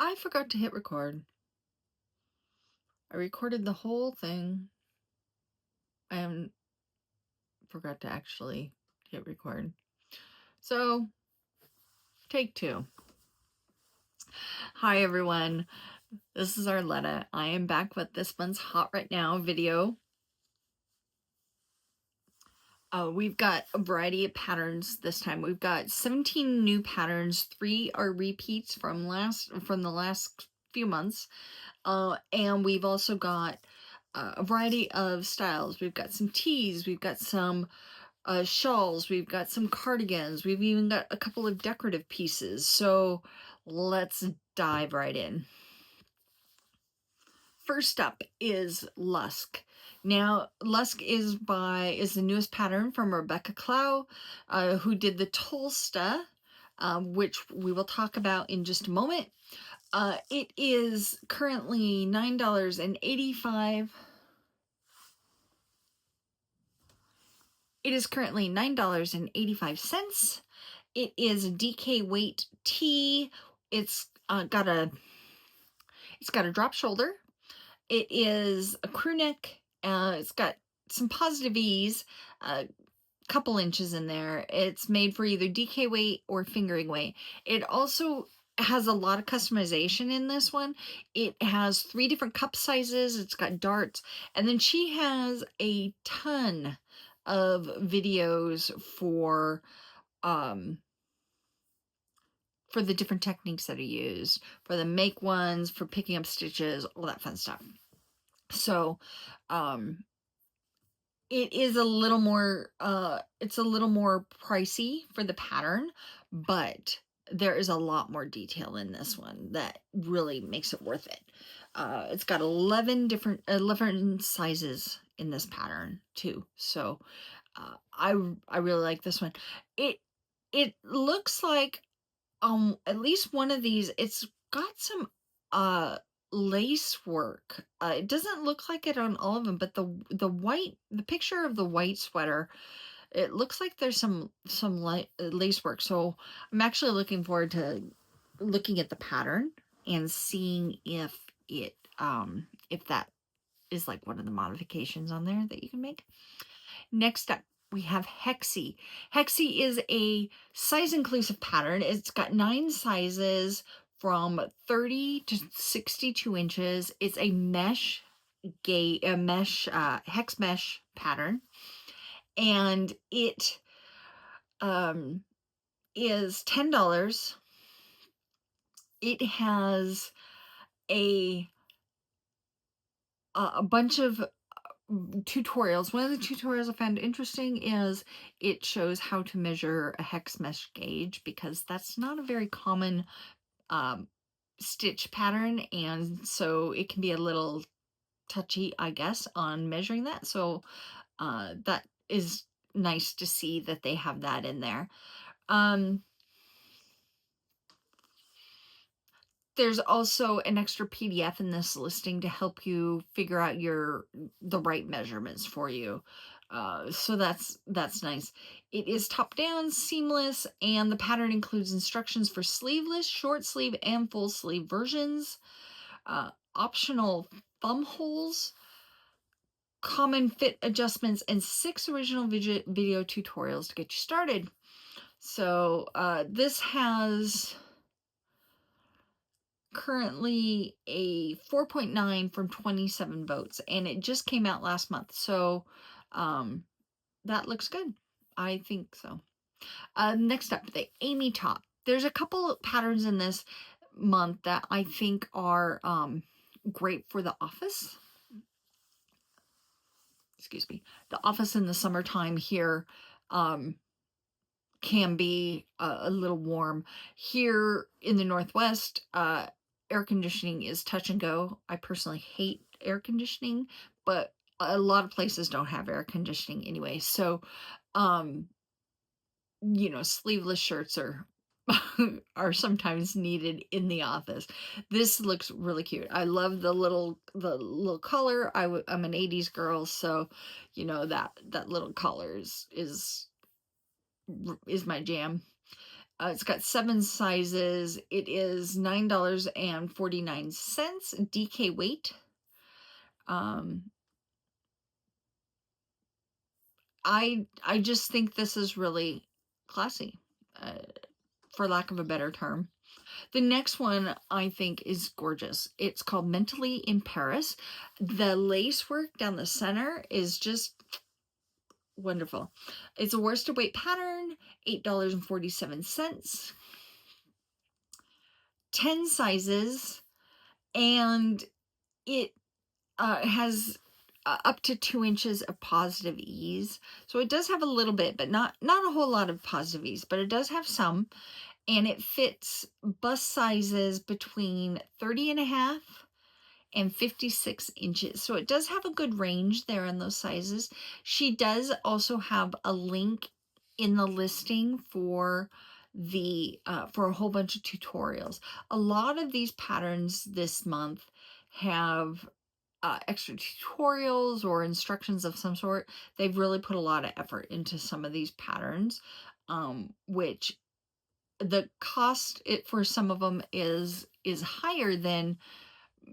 I forgot to hit record. I recorded the whole thing. I forgot to actually hit record. So, take two. Hi everyone. This is Arletta. I am back with this month's Hot Right Now video. We've got a variety of patterns this time. We've got 17 new patterns. 3 are repeats from the last few months. And we've also got a variety of styles. We've got some tees, we've got some shawls, we've got some cardigans, we've even got a couple of decorative pieces. So let's dive right in. First up is Lusk. Now, Lusk is the newest pattern from Rebecca Clow, who did the Tolsta, which we will talk about in just a moment. It is currently $9.85. It is currently $9.85. It is a DK weight tee. It's got a drop shoulder. It is a crew neck. It's got some positive ease, a couple inches in there. It's made for either DK weight or fingering weight. It also has a lot of customization in this one. It has 3 different cup sizes. It's got darts, and then she has a ton of videos for the different techniques that are used, for the make ones, for picking up stitches, all that fun stuff. So it is a little more it's a little more pricey for the pattern, but there is a lot more detail in this one that really makes it worth it. It's got 11 sizes in this pattern too, so I really like this one. It looks like at least one of these, it's got some lace work. It doesn't look like it on all of them, but the picture of the white sweater, it looks like there's some lace work. So I'm actually looking forward to looking at the pattern and seeing if that is like one of the modifications on there that you can make. Next up, we have Hexie. Hexie is a size-inclusive pattern. It's got 9 sizes from 30 to 62 inches. It's a hex mesh pattern, and it is $10. It has a bunch of tutorials. One of the tutorials I found interesting is it shows how to measure a hex mesh gauge, because that's not a very common stitch pattern, and so it can be a little touchy, I guess, on measuring that. So that is nice to see that they have that in there. There's also an extra PDF in this listing to help you figure out the right measurements for you. So that's nice. It is top down, seamless, and the pattern includes instructions for sleeveless, short sleeve, and full sleeve versions. Optional thumb holes, common fit adjustments, and 6 original video tutorials to get you started. So this has currently a 4.9 from 27 votes, and it just came out last month, so that looks good. I think so. Next up, the Amy top. There's a couple of patterns in this month that I think are great for the office. Excuse me. The office in the summertime here can be a little warm. Here in the Northwest, air conditioning is touch and go. I personally hate air conditioning, but a lot of places don't have air conditioning anyway. So, sleeveless shirts are are sometimes needed in the office. This looks really cute. I love the little collar. I'm an 80s girl, so that little collar is my jam. It's got 7 sizes. It is $9.49 DK weight. Um, I just think this is really classy, uh, for lack of a better term. The next one I think is gorgeous. It's called Mentally in Paris. The lace work down the center is just wonderful. It's a worsted weight pattern, $8.47, 10 sizes, and it has up to 2 inches of positive ease. So it does have a little bit, but not a whole lot of positive ease, but it does have some. And it fits bust sizes between 30 and a half and 56 inches. So it does have a good range there in those sizes. She does also have a link in the listing for for a whole bunch of tutorials. A lot of these patterns this month have extra tutorials or instructions of some sort. They've really put a lot of effort into some of these patterns, which the cost for some of them is higher than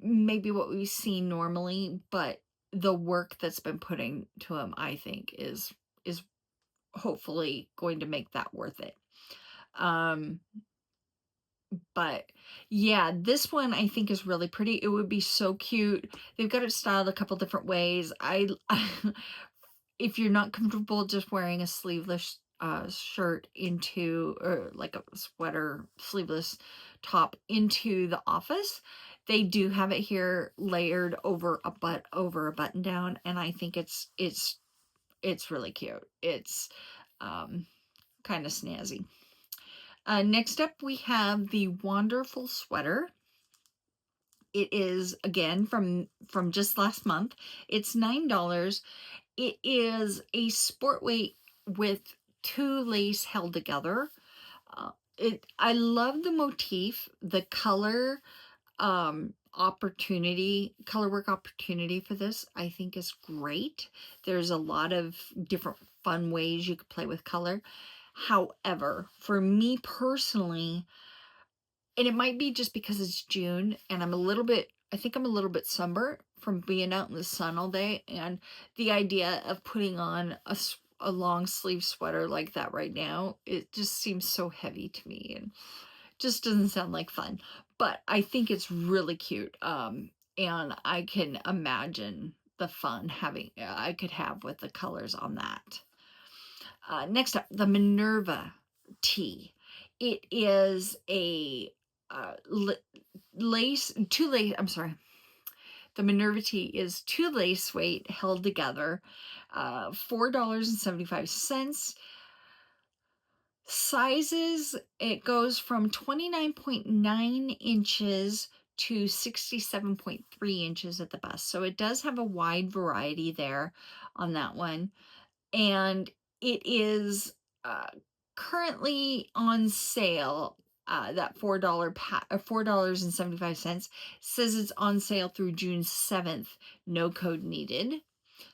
maybe what we see normally, but the work that's been putting to them, I think, is hopefully going to make that worth it. Um, but yeah, this one I think is really pretty. It would be so cute. They've got it styled a couple different ways. If you're not comfortable just wearing a sleeveless shirt into, or like a sweater sleeveless top into the office, they do have it here layered over a button down, and I think it's really cute. It's kind of snazzy. Next up, we have the Wonderful Sweater. It is again from just last month. It's $9. It is a sport weight with 2 lace held together. I love the motif, the color color work opportunity for this I think is great. There's a lot of different fun ways you could play with color. However, for me personally, and it might be just because it's June and I think I'm a little bit sunburnt from being out in the sun all day, and the idea of putting on a long sleeve sweater like that right now, it just seems so heavy to me and just doesn't sound like fun. But I think it's really cute. And I can imagine the fun I could have with the colors on that. Next up, the Minerva tee. It is a I'm sorry. The Minerva tee is 2 lace weight held together, $4.75. Sizes, it goes from 29.9 inches to 67.3 inches at the bust. So it does have a wide variety there on that one. And it is currently on sale. That $4.75 says it's on sale through June 7th. No code needed.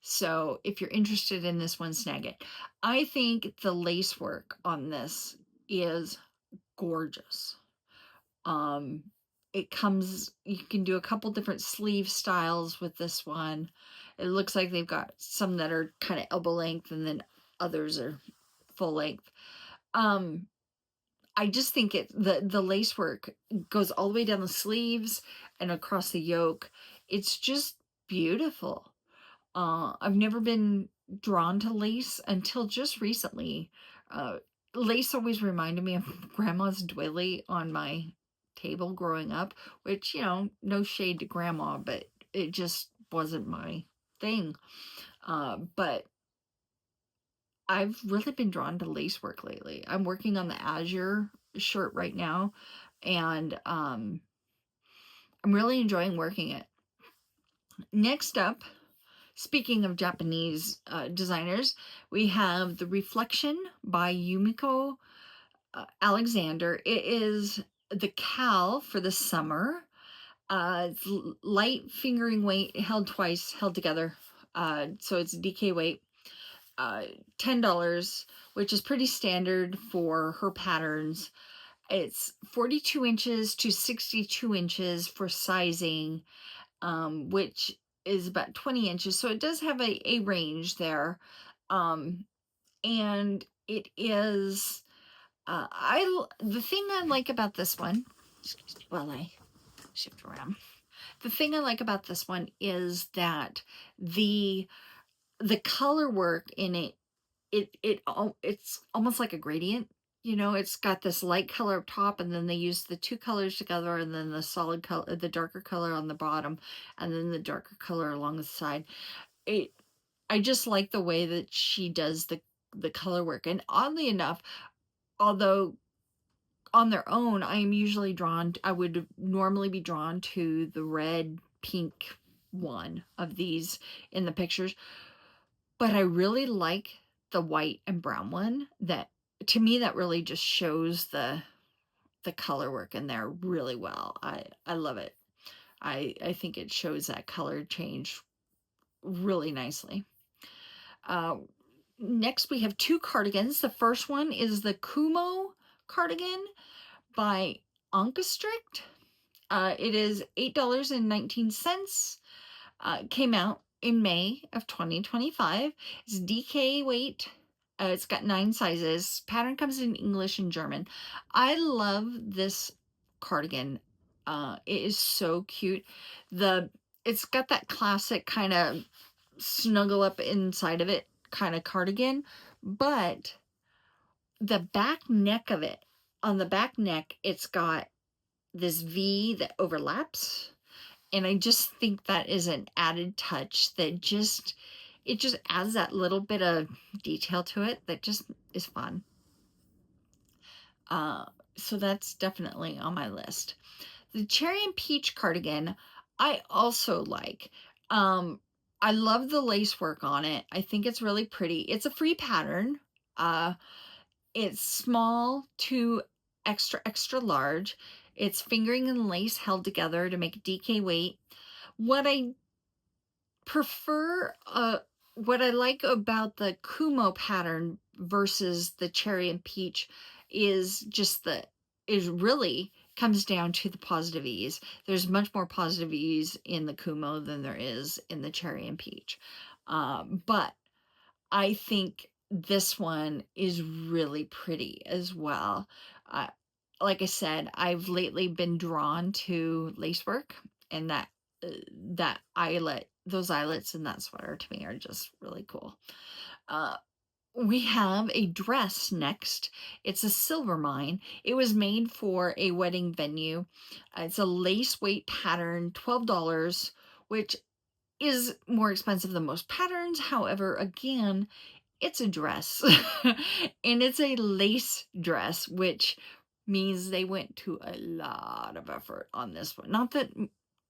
So if you're interested in this one, snag it. I think the lace work on this is gorgeous. You can do a couple different sleeve styles with this one. It looks like they've got some that are kind of elbow length and then others are full length. I just think the lace work goes all the way down the sleeves and across the yoke. It's just beautiful. I've never been drawn to lace until just recently. Uh, Lace always reminded me of grandma's doily on my table growing up, which, no shade to grandma, but it just wasn't my thing. But I've really been drawn to lace work lately. I'm working on the Azure shirt right now, and I'm really enjoying working it. Next up, speaking of Japanese designers, we have the Reflection by Yumiko Alexander. It is the cowl for the summer. It's light fingering weight, held twice, held together. So it's DK weight. $10, which is pretty standard for her patterns. It's 42 inches to 62 inches for sizing, which is about 20 inches. So it does have a range there. And it is, the thing I like about this one, excuse me while I shift around. The thing I like about this one is that the color work in it's almost like a gradient. It's got this light color up top, and then they use the two colors together, and then the solid color, the darker color on the bottom, and then the darker color along the side. I just like the way that she does the color work. And oddly enough, although on their own, I would normally be drawn to the red, pink one of these in the pictures, but I really like the white and brown one. That, to me, that really just shows the color work in there really well. I love it. I think it shows that color change really nicely. Next, we have two cardigans. The first one is the Kumo cardigan by Onkastrict. It is $8.19. Came out in May of 2025. It's DK weight. It's got 9 sizes. Pattern comes in English and German. I love this cardigan. It is so cute. It's got that classic kind of snuggle up inside of it kind of cardigan, but the back neck of it, on the back neck, it's got this V that overlaps. And I just think that is an added touch that it just adds that little bit of detail to it that just is fun. So that's definitely on my list. The cherry and peach cardigan, I also like. I love the lace work on it. I think it's really pretty. It's a free pattern. It's small to extra large. It's fingering and lace held together to make a DK weight. What I prefer, what I like about the Kumo pattern versus the cherry and peach is just it really comes down to the positive ease. There's much more positive ease in the Kumo than there is in the cherry and peach. But I think this one is really pretty as well. Like I said, I've lately been drawn to lacework, and that eyelet, those eyelets in that sweater to me are just really cool. We have a dress next. It's a silver mine. It was made for a wedding venue. It's a lace weight pattern, $12, which is more expensive than most patterns. However, again, it's a dress and it's a lace dress, which means they went to a lot of effort on this one. Not that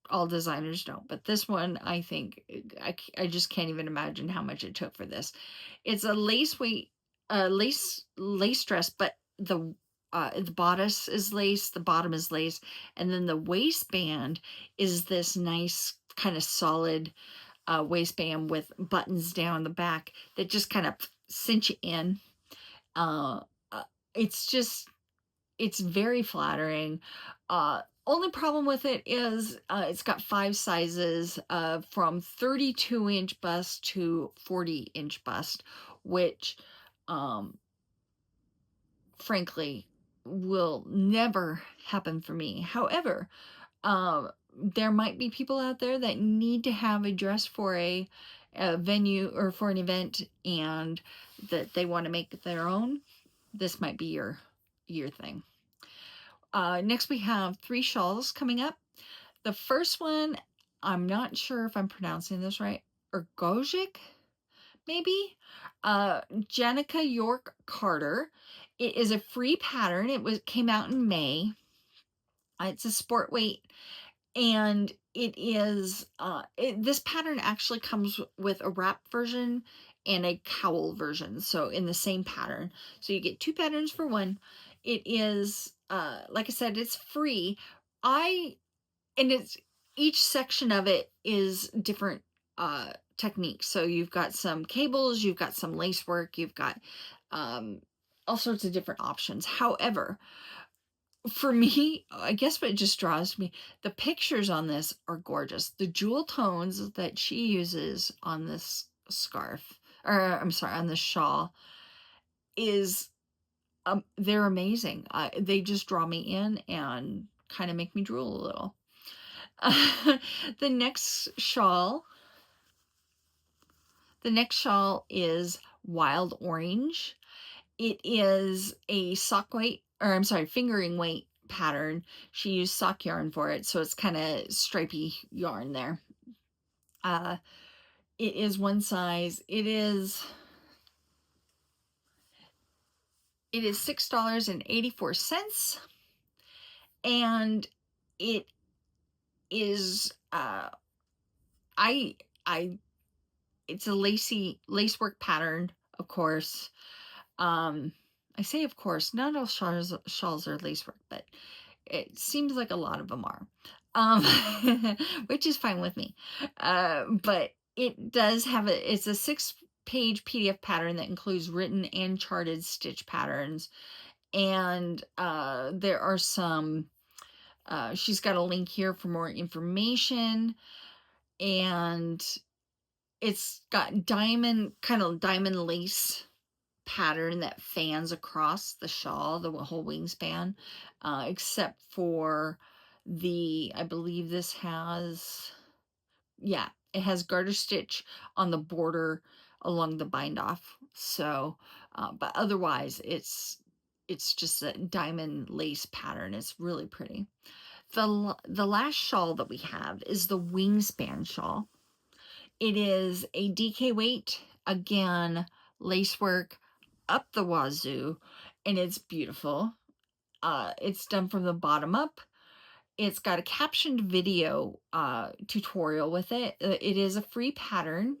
all designers don't, but this one, I think, I just can't even imagine how much it took for this. It's a lace weight, lace dress, but the bodice is lace, the bottom is lace, and then the waistband is this nice kind of solid waistband with buttons down the back that just kind of cinch in. It's very flattering. Only problem with it is it's got 5 sizes from 32-inch bust to 40-inch bust, which frankly will never happen for me. However, there might be people out there that need to have a dress for a venue or for an event, and that they want to make their own. This might be your thing. Next, we have 3 shawls coming up. The first one, I'm not sure if I'm pronouncing this right, Ergogic, maybe? Janica York Carter. It is a free pattern. Came out in May. It's a sport weight, and it is, this pattern actually comes with a wrap version and a cowl version, so in the same pattern. So you get 2 patterns for one. It is, like I said, it's free. And it's, each section of it is different techniques. So you've got some cables, you've got some lace work, you've got all sorts of different options. However, for me, I guess what just draws me, the pictures on this are gorgeous. The jewel tones that she uses on this scarf, or I'm sorry, on this shawl, is they're amazing. They just draw me in and kind of make me drool a little. The next shawl, is wild orange. It is a sock weight, or I'm sorry, fingering weight pattern. She used sock yarn for it, so it's kind of stripy yarn there. It is one size. It is $6.84, and it is I I it's a lace work pattern, of course. I say of course, not all shawls are lace work, but it seems like a lot of them are. Um which is fine with me. But it does have it's a 6-page PDF pattern that includes written and charted stitch patterns. And there are some she's got a link here for more information, and it's got kind of diamond lace pattern that fans across the shawl, the whole wingspan, except for I believe this has, yeah, it has garter stitch on the border along the bind off. So, but otherwise it's just a diamond lace pattern. It's really pretty. The last shawl that we have is the wingspan shawl. It is a DK weight, again, lacework up the wazoo, and it's beautiful. It's done from the bottom up. It's got a captioned video tutorial with it. It is a free pattern,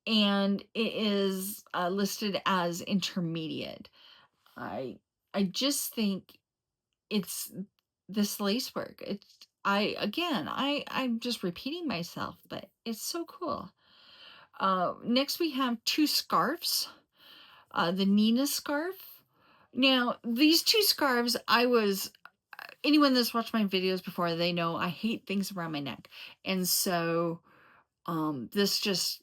and it is listed as intermediate. I just think it's this lace work. I'm just repeating myself, but it's so cool. Next we have 2 scarves. The Nina scarf. Now, these 2 scarves, anyone that's watched my videos before, they know I hate things around my neck. And so, this just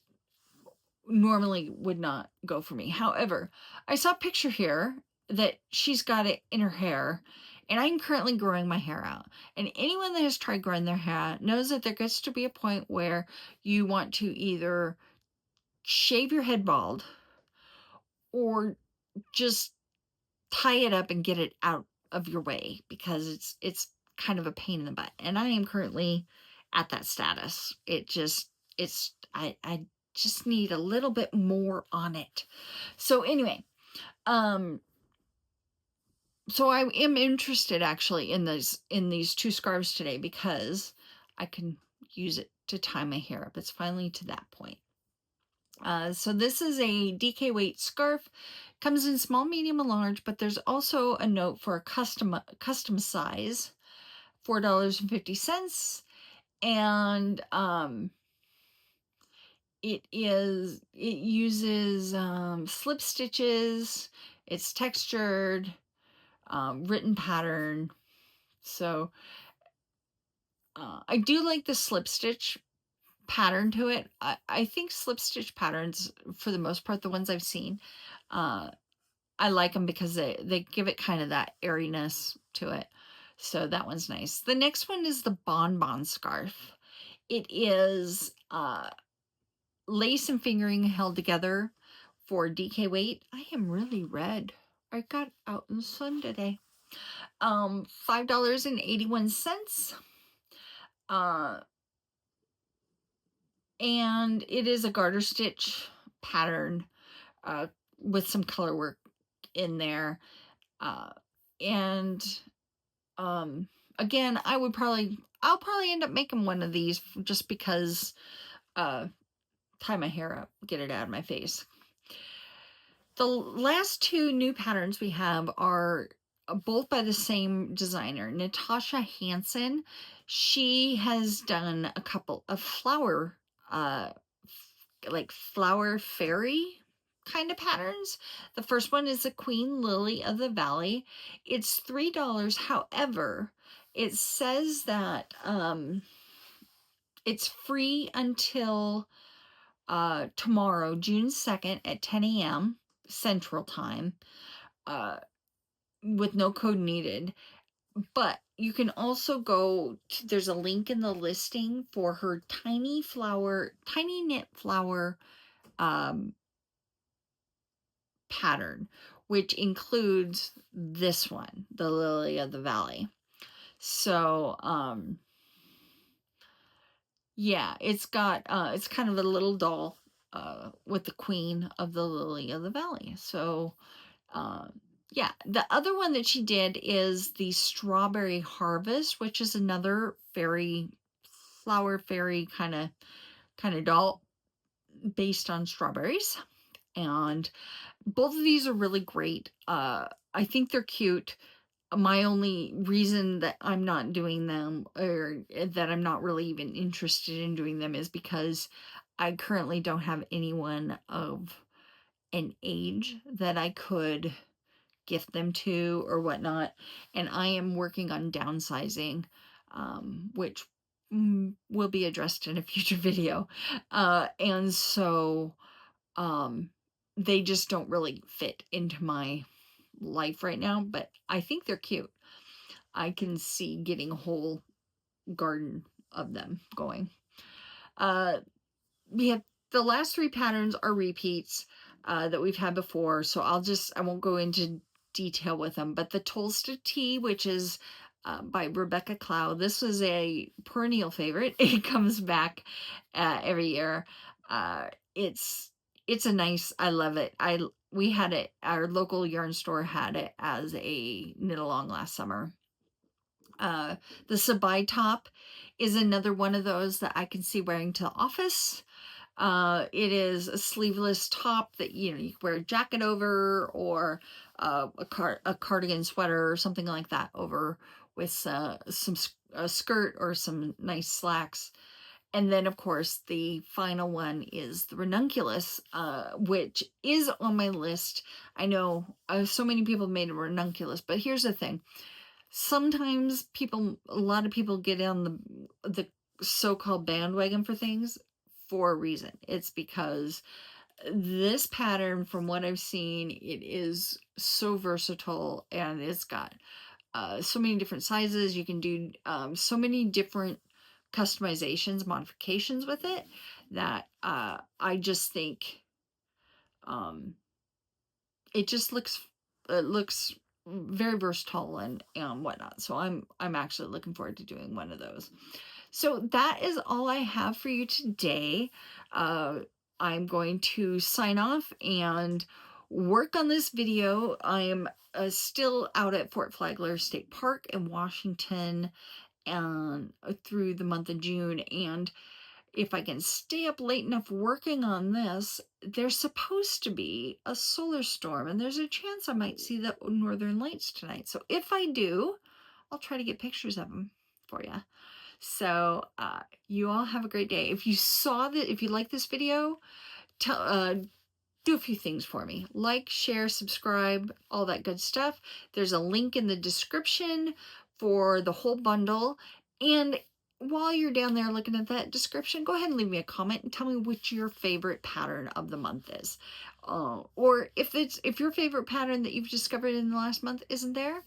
normally would not go for me. However, I saw a picture here that she's got it in her hair, and I'm currently growing my hair out. And anyone that has tried growing their hair out knows that there gets to be a point where you want to either shave your head bald or just tie it up and get it out of your way, because it's kind of a pain in the butt. And I am currently at that status. I just need a little bit more on it. So anyway, so I am interested actually in these 2 scarves today, because I can use it to tie my hair up. It's finally to that point. So this is a DK weight scarf. Comes in small, medium, and large, but there's also a note for a custom size, $4.50, and it uses slip stitches. It's textured, written pattern. So I do like the slip stitch pattern to it. I think slip stitch patterns, for the most part, the ones I've seen, I like them because they give it kind of that airiness to it. So that one's nice. The next one is the bonbon scarf. It is lace and fingering held together for DK weight. I am really red. I got out in the sun today. $5.81. And it is a garter stitch pattern with some color work in there. And again, I'll probably end up making one of these just because tie my hair up, get it out of my face. The last 2 new patterns we have are both by the same designer, Natasha Hansen. She has done a couple of flower like flower fairy kind of patterns. The first one is the Queen Lily of the Valley. It's $3. However, it says that it's free until tomorrow, June 2nd at 10 a.m. Central Time, with no code needed. But you can also go to, there's a link in the listing for her tiny knit flower pattern, which includes this one, the Lily of the Valley. So yeah, it's got it's kind of a little doll with the Queen of the Lily of the Valley. So yeah, the other one that she did is the Strawberry Harvest, which is another flower fairy kind of doll based on strawberries. And both of these are really great. I think they're cute. My only reason that I'm not doing them, or that I'm not really even interested in doing them, is because I currently don't have anyone of an age that I could gift them to or whatnot. And I am working on downsizing, which will be addressed in a future video. And so they just don't really fit into my life right now, but I think they're cute. I can see getting a whole garden of them going. We have the last three patterns are repeats that we've had before, so I won't go into detail with them. But the Tolsta Tea, which is by Rebecca Clow, this was a perennial favorite. It comes back every year. It's a nice, I love it. We had it, our local yarn store had it as a knit along last summer. The Sabai top is another one of those that I can see wearing to the office. It is a sleeveless top that you can wear a jacket over, or a cardigan sweater or something like that over with a skirt or some nice slacks. And then, of course, the final one is the ranunculus, which is on my list. I know so many people made a ranunculus, but here's the thing. Sometimes a lot of people get on the so-called bandwagon for things for a reason. It's because this pattern, from what I've seen, it is so versatile, and it's got so many different sizes. You can do so many different customizations, modifications with it, that I just think it just looks very versatile and whatnot. So I'm actually looking forward to doing one of those. So that is all I have for you today. I'm going to sign off and work on this video. I am still out at Fort Flagler State Park in Washington, and through the month of June. And if I can stay up late enough working on this, there's supposed to be a solar storm, and there's a chance I might see the northern lights tonight. So if I do, I'll try to get pictures of them for you. So you all have a great day. If you like this video, do a few things for me. Like, share, subscribe, all that good stuff. There's a link in the description for the whole bundle. And while you're down there looking at that description, go ahead and leave me a comment and tell me what your favorite pattern of the month is. Or if your favorite pattern that you've discovered in the last month isn't there,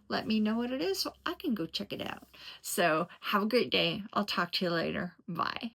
let me know what it is so I can go check it out. So have a great day. I'll talk to you later. Bye.